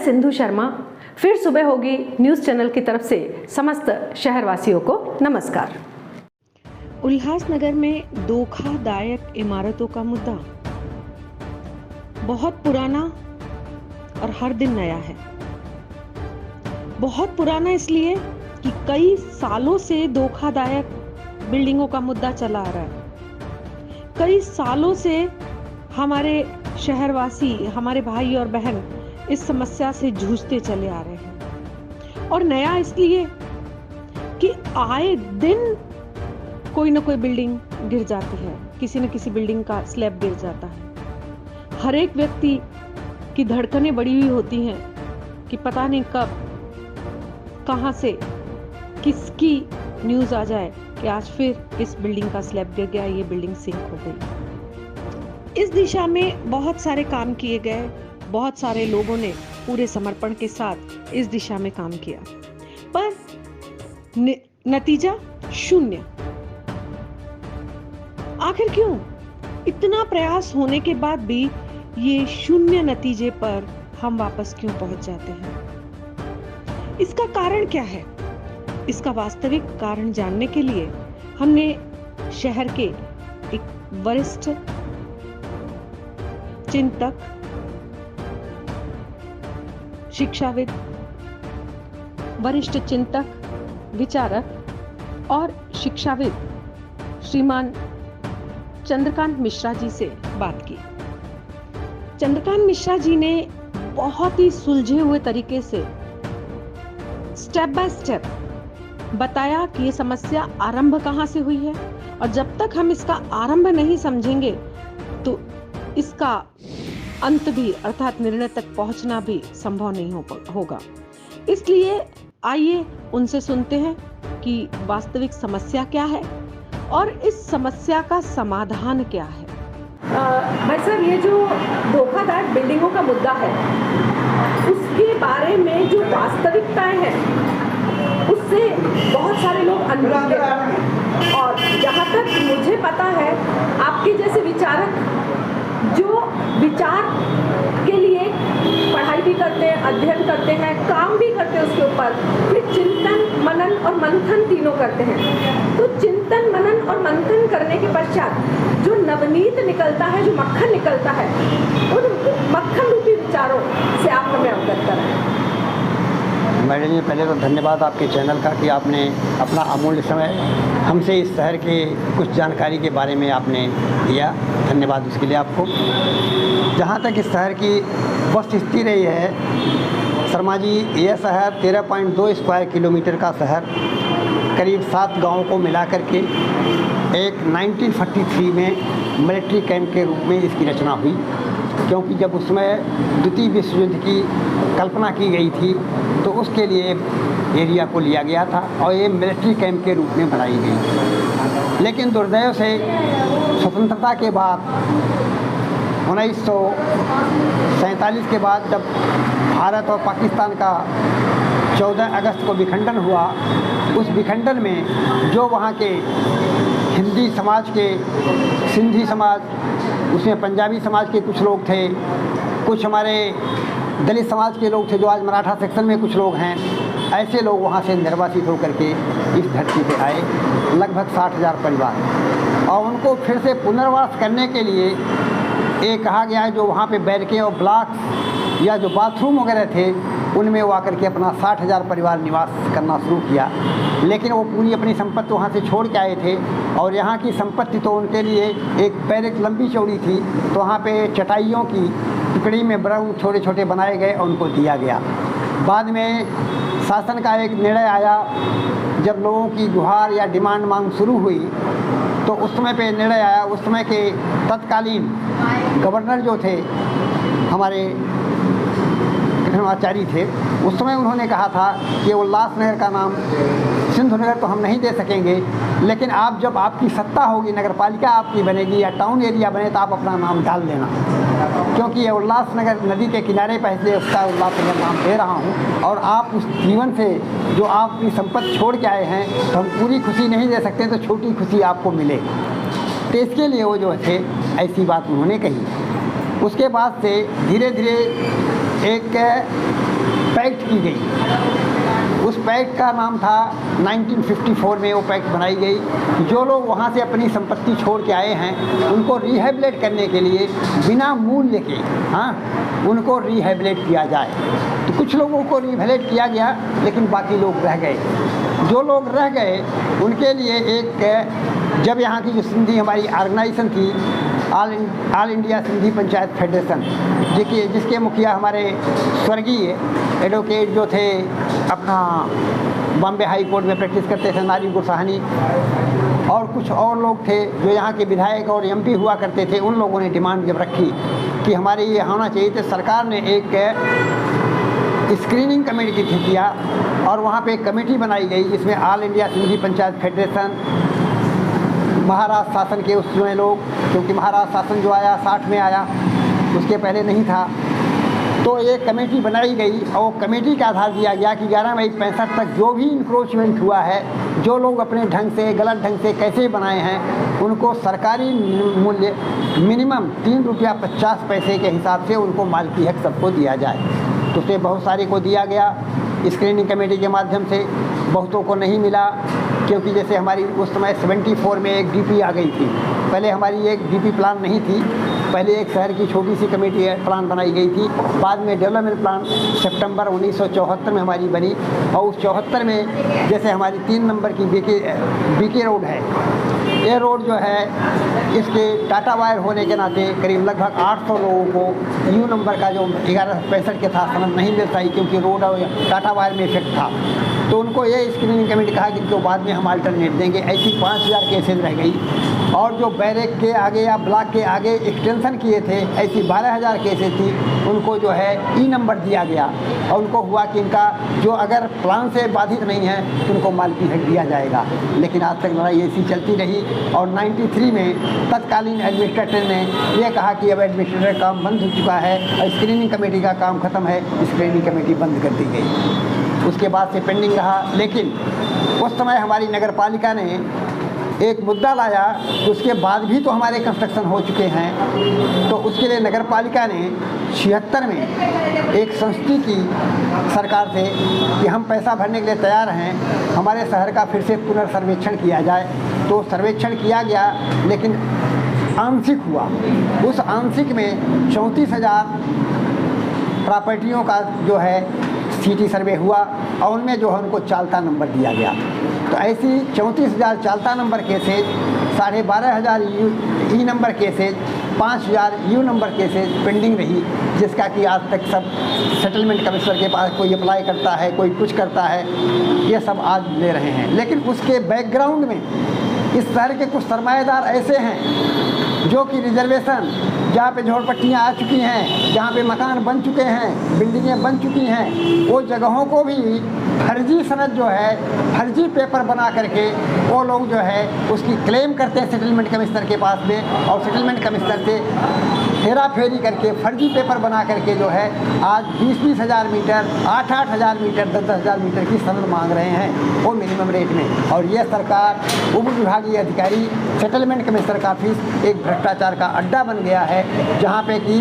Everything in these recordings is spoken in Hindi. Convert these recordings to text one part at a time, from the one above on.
सिंधु शर्मा फिर सुबह होगी न्यूज़ चैनल की तरफ से समस्त शहरवासियों को नमस्कार। उल्लासनगर में धोखादायक इमारतों का मुद्दा बहुत पुराना और हर दिन नया है। बहुत पुराना इसलिए कि कई सालों से धोखादायक बिल्डिंगों का मुद्दा चला आ रहा है। कई सालों से हमारे शहरवासी, हमारे भाई और बहन इस समस्या से जूझते चले आ रहे हैं। और नया इसलिए कि आए दिन कोई ना कोई बिल्डिंग गिर जाती है, किसी न किसी बिल्डिंग का स्लैब गिर जाता है। हर एक व्यक्ति की धड़कनें बढ़ी हुई होती हैं कि पता नहीं कब कहां से किसकी न्यूज़ आ जाए कि आज फिर इस बिल्डिंग का स्लैब गिर गया, ये बिल्डिंग सिंक हो गई। इस दिशा में बहुत सारे काम किए गए, बहुत सारे लोगों ने पूरे समर्पण के साथ इस दिशा में काम किया, पर नतीजा शून्य। आखिर क्यों? इतना प्रयास होने के बाद भी ये शून्य नतीजे पर हम वापस क्यों पहुंच जाते हैं? इसका कारण क्या है? इसका वास्तविक कारण जानने के लिए हमने शहर के एक वरिष्ठ चिंतक, शिक्षाविद, वरिष्ठ चिंतक, विचारक और शिक्षाविद श्रीमान चंद्रकांत मिश्रा जी से बात की। चंद्रकांत मिश्रा जी ने बहुत ही सुलझे हुए तरीके से स्टेप बाय स्टेप बताया कि ये समस्या आरंभ कहां से हुई है, और जब तक हम इसका आरंभ नहीं समझेंगे तो इसका अंत भी, अर्थात निर्णय तक पहुंचना भी संभव नहीं होगा। इसलिए आइए उनसे सुनते हैं कि वास्तविक समस्या क्या है और इस समस्या का समाधान क्या है। भाई साहब, ये जो धोखादायक बिल्डिंगों का मुद्दा है, उसके बारे में जो वास्तविकताएं हैं उससे बहुत सारे लोग अनभिज्ञ हैं। और जहाँ तक मुझे पता है, आपके जैसे विचारक जो विचार के लिए पढ़ाई भी करते हैं, अध्ययन करते हैं, काम भी करते हैं उसके ऊपर, फिर चिंतन, मनन और मंथन तीनों करते हैं। तो चिंतन, मनन और मंथन करने के पश्चात जो नवनीत निकलता है, जो मक्खन निकलता है, उन मक्खन रूपी विचारों से आप हमें अवगत कराएं। मैडम जी, पहले तो धन्यवाद आपके चैनल का कि आपने अपना अमूल्य समय हमसे इस शहर के कुछ जानकारी के बारे में आपने दिया। धन्यवाद उसके लिए आपको। जहाँ तक इस शहर की वस्तु स्थिति रही है शर्मा जी, यह शहर 13.2 स्क्वायर किलोमीटर का शहर, करीब 7 गाँवों को मिला करके एक 1943 में मिलिट्री कैंप के रूप में इसकी रचना हुई। क्योंकि जब उसमें द्वितीय विश्व युद्ध की कल्पना की गई थी तो उसके लिए एरिया को लिया गया था और ये मिलिट्री कैंप के रूप में बनाई गई। लेकिन दुर्दैव से स्वतंत्रता के बाद 1947 के बाद जब भारत और पाकिस्तान का 14 अगस्त को विखंडन हुआ, उस विखंडन में जो वहाँ के हिंदी समाज के, सिंधी समाज, उसमें पंजाबी समाज के कुछ लोग थे, कुछ हमारे दलित समाज के लोग थे जो आज मराठा सेक्शन में कुछ लोग हैं, ऐसे लोग वहाँ से निर्वासित होकर के इस धरती पे आए, लगभग 60,000 परिवार। और उनको फिर से पुनर्वास करने के लिए ये कहा गया है जो वहाँ पे बैरके और ब्लॉक्स या जो बाथरूम वगैरह थे उनमें वो आकर के अपना 60,000 परिवार निवास करना शुरू किया। लेकिन वो पूरी अपनी संपत्ति वहाँ से छोड़ के आए थे और यहाँ की संपत्ति तो उनके लिए एक बैरक लंबी चौड़ी थी, तो वहाँ पे चटाइयों की टुकड़ी में ब्राउन छोटे छोटे बनाए गए और उनको दिया गया। बाद में शासन का एक निर्णय आया, जब लोगों की गुहार या डिमांड मांग शुरू हुई तो उस समय पे निर्णय आया, उस समय के तत्कालीन गवर्नर जो थे हमारे आचार्य थे, उस समय उन्होंने कहा था कि उल्लासनगर का नाम सिंधु नगर तो हम नहीं दे सकेंगे, लेकिन आप जब आपकी सत्ता होगी, नगर पालिका आपकी बनेगी या टाउन एरिया बने तो आप अपना नाम डाल देना, क्योंकि ये उल्लासनगर नदी के किनारे पर इसलिए उसका उल्लासनगर नाम दे रहा हूँ। और आप उस जीवन से जो आप अपनी संपत्ति छोड़ के आए हैं तो हम पूरी खुशी नहीं दे सकते, तो छोटी खुशी आपको मिले। तो इसके लिए वो जो थे ऐसी बात उन्होंने कही। उसके बाद से धीरे धीरे एक पैक्ट की गई। उस पैक्ट का नाम था 1954 में वो पैक्ट बनाई गई। जो लोग वहाँ से अपनी संपत्ति छोड़ के आए हैं उनको रिहेबिलेट करने के लिए बिना मूल्य के उनको रिहेबिलेट किया जाए। तो कुछ लोगों को रिहेबिलेट किया गया, लेकिन बाकी लोग रह गए। जो लोग रह गए उनके लिए एक, जब यहाँ की जो सिंधी हमारी ऑर्गेनाइजेशन थी, all India Sindhi panchayat federation, जिसके मुखिया हमारे स्वर्गीय एडवोकेट जो थे अपना बॉम्बे हाई कोर्ट में प्रैक्टिस करते थे, नारी गुरसाहनी, और कुछ और लोग थे जो यहाँ के विधायक और एमपी हुआ करते थे। उन लोगों ने डिमांड जब रखी कि हमारे ये होना चाहिए, तो सरकार ने एक स्क्रीनिंग कमेटी किया और वहाँ पे एक कमेटी बनाई गई जिसमें all India Sindhi panchayat federation, Maharashtra शासन के उस समय लोग, क्योंकि महाराष्ट्र शासन जो आया 60 में आया, उसके पहले नहीं था, तो ये कमेटी बनाई गई और कमेटी का आधार दिया गया कि 11 मई 65 तक जो भी इंक्रोचमेंट हुआ है, जो लोग अपने ढंग से गलत ढंग से कैसे बनाए हैं, उनको सरकारी मूल्य मिनिमम ₹3.50 के हिसाब से उनको मालिकी हक सबको दिया जाए। तो उससे बहुत सारे को दिया गया स्क्रीनिंग कमेटी के माध्यम से, बहुतों को नहीं मिला, क्योंकि जैसे हमारी उस समय 74 में एक डीपी आ गई थी। पहले हमारी एक डीपी प्लान नहीं थी, पहले एक शहर की छोटी सी कमेटी प्लान बनाई गई थी। बाद में डेवलपमेंट प्लान सितंबर 1974 में हमारी बनी, और उस 74 में जैसे हमारी 3 नंबर की बीके रोड है, ये रोड जो है इसके टाटा वायर होने के नाते करीब लगभग 800 लोगों को यू नंबर का जो 1165 के था सनद नहीं मिल पाई, क्योंकि रोड और टाटा वायर में इफेक्ट था। तो उनको ये स्क्रीनिंग कमेटी कहा कि इनको बाद में हम अल्टरनेट देंगे। ऐसी 5000 केसेज रह गई। और जो बैरेक के आगे या ब्लॉक के आगे एक्सटेंशन किए थे, ऐसी 12000 केसेज थी, उनको जो है ई नंबर दिया गया और उनको हुआ कि इनका जो अगर प्लान से बाधित नहीं है तो उनको मालिकी हक दिया जाएगा। लेकिन आज तक लड़ाई ऐसी चलती रही और 93 में तत्कालीन एडमिनिस्ट्रेटर ने यह कहा कि अब एडमिनिस्ट्रेटर काम बंद हो चुका है और स्क्रीनिंग कमेटी का काम ख़त्म है, स्क्रीनिंग कमेटी बंद कर दी गई। उसके बाद से पेंडिंग रहा। लेकिन उस समय हमारी नगर पालिका ने एक मुद्दा लाया, उसके बाद भी तो हमारे कंस्ट्रक्शन हो चुके हैं, तो उसके लिए नगर पालिका ने 76 में एक संस्तुति की सरकार से कि हम पैसा भरने के लिए तैयार हैं, हमारे शहर का फिर से पुनर्सर्वेक्षण किया जाए। तो सर्वेक्षण किया गया, लेकिन आंशिक हुआ। उस आंशिक में 34,000 प्रॉपर्टियों का जो है सिटी सर्वे हुआ और उनमें जो है उनको चालता नंबर दिया गया। तो ऐसी 34,000 चालता number cases, 12,500 E number cases, 5,000 you number cases pending रही, जिसका कि आज तक सब सेटलमेंट कमिश्नर के पास कोई अप्लाई करता है, कोई कुछ करता है, ये सब आज ले रहे हैं। लेकिन उसके बैकग्राउंड में इस शहर के कुछ सरमाएदार ऐसे हैं जो कि रिजर्वेशन, जहाँ पे झोपड़पट्टियाँ आ चुकी हैं, जहाँ पे मकान बन चुके हैं, बिल्डिंगें बन चुकी हैं, वो जगहों को भी फर्जी सनद जो है, फर्जी पेपर बना करके वो लोग जो है उसकी क्लेम करते हैं सेटलमेंट कमिश्नर के पास में, और सेटलमेंट कमिश्नर से हेरा फेरी करके फर्जी पेपर बना करके जो है आज 20-20 हज़ार मीटर, 8-8 हज़ार मीटर, 10-10 हज़ार मीटर की सनद मांग रहे हैं वो मिनिमम रेट में। और ये सरकार, उप विभागीय अधिकारी, सेटलमेंट कमिश्नर का ऑफिस एक भ्रष्टाचार का अड्डा बन गया है, जहाँ पे कि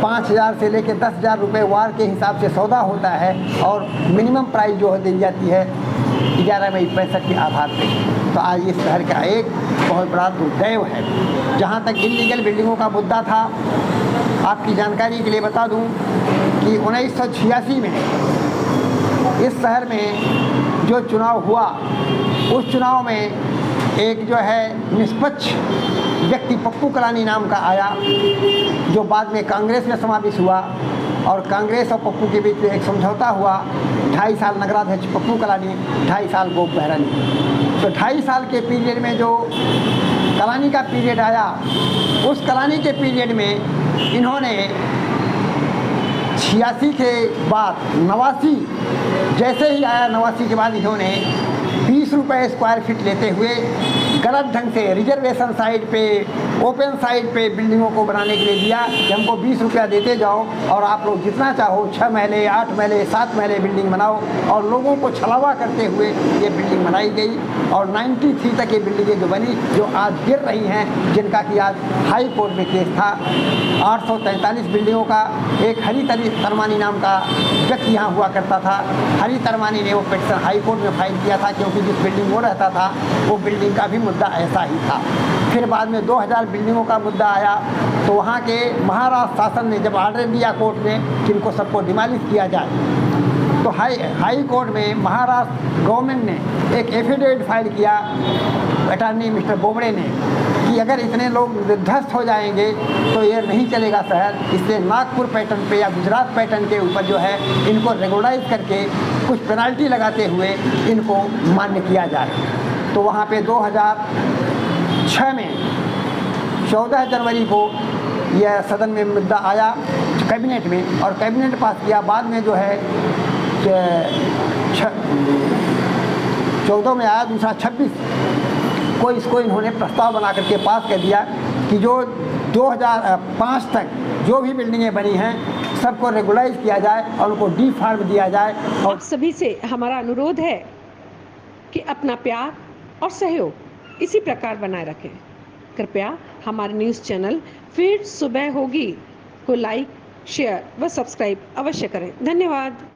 5,000 से लेकर 10,000 रुपये वार के हिसाब से सौदा होता है और मिनिमम प्राइस जो दी जाती है 11 मई 65 के आधार पर। तो आज इस शहर का एक बहुत बड़ा दुर्दैव है। जहाँ तक इल्लीगल बिल्डिंगों का मुद्दा था, आपकी जानकारी के लिए बता दूं कि 1986 में इस शहर में जो चुनाव हुआ, उस चुनाव में एक जो है निष्पक्ष व्यक्ति पप्पू कलानी नाम का आया, जो बाद में कांग्रेस में समावेश हुआ और कांग्रेस और पप्पू के बीच में एक समझौता हुआ। 2.5 साल नगराध्यक्ष पप्पू कलानी, 2.5 साल गोप बहरानी। तो 2.5 साल के पीरियड में जो कलानी का पीरियड आया, उस कलानी के पीरियड में इन्होंने 86 के बाद 89 जैसे ही आया, 89 के बाद इन्होंने 20 रुपये स्क्वायर फीट लेते हुए गलत ढंग से रिजर्वेशन साइड पे, ओपन साइड पे बिल्डिंगों को बनाने के लिए दिया कि हमको 20 रुपया देते जाओ और आप लोग जितना चाहो 6 महले, 8 महले, 7 महले बिल्डिंग बनाओ, और लोगों को छलावा करते हुए ये बिल्डिंग बनाई गई। और 93 तक ये बिल्डिंगें जो बनी, जो आज गिर रही हैं, जिनका कि आज हाई कोर्ट में केस था। 843 बिल्डिंगों का एक हरी तरमानी नाम का व्यक्ति यहाँ हुआ करता था। हरी तरमानी ने वो पिटीशन हाई कोर्ट में फाइल किया था, क्योंकि जिस बिल्डिंग वो रहता था वो बिल्डिंग का भी मुद्दा ऐसा ही था। फिर बाद में 2000 बिल्डिंगों का मुद्दा आया, तो वहाँ के महाराष्ट्र शासन ने जब ऑर्डर दिया कोर्ट ने कि इनको सबको डिमोलिश किया जाए, तो हाई कोर्ट में महाराष्ट्र गवर्नमेंट ने एक एफिडेविट फाइल किया अटॉर्नी मिस्टर बोबड़े ने कि अगर इतने लोग ध्वस्त हो जाएंगे तो ये नहीं चलेगा शहर, इसलिए नागपुर पैटर्न पे या गुजरात पैटर्न के ऊपर जो है इनको रेगुलराइज करके कुछ पेनल्टी लगाते हुए इनको मान्य किया जाए। तो वहाँ पे 2006 में 14 जनवरी को यह सदन में मुद्दा आया कैबिनेट में, और कैबिनेट पास किया। बाद में जो है 14 में आया, दूसरा 26 को इसको इन्होंने प्रस्ताव बना करके पास कर दिया कि जो 2005 तक जो भी बिल्डिंगें बनी हैं सबको रेगुलाइज किया जाए और उनको डी फार्म दिया जाए। और आप सभी से हमारा अनुरोध है कि अपना प्यार और सहयोग इसी प्रकार बनाए रखें। कृपया हमारे न्यूज़ चैनल फिर सुबह होगी को लाइक, शेयर व सब्सक्राइब अवश्य करें। धन्यवाद।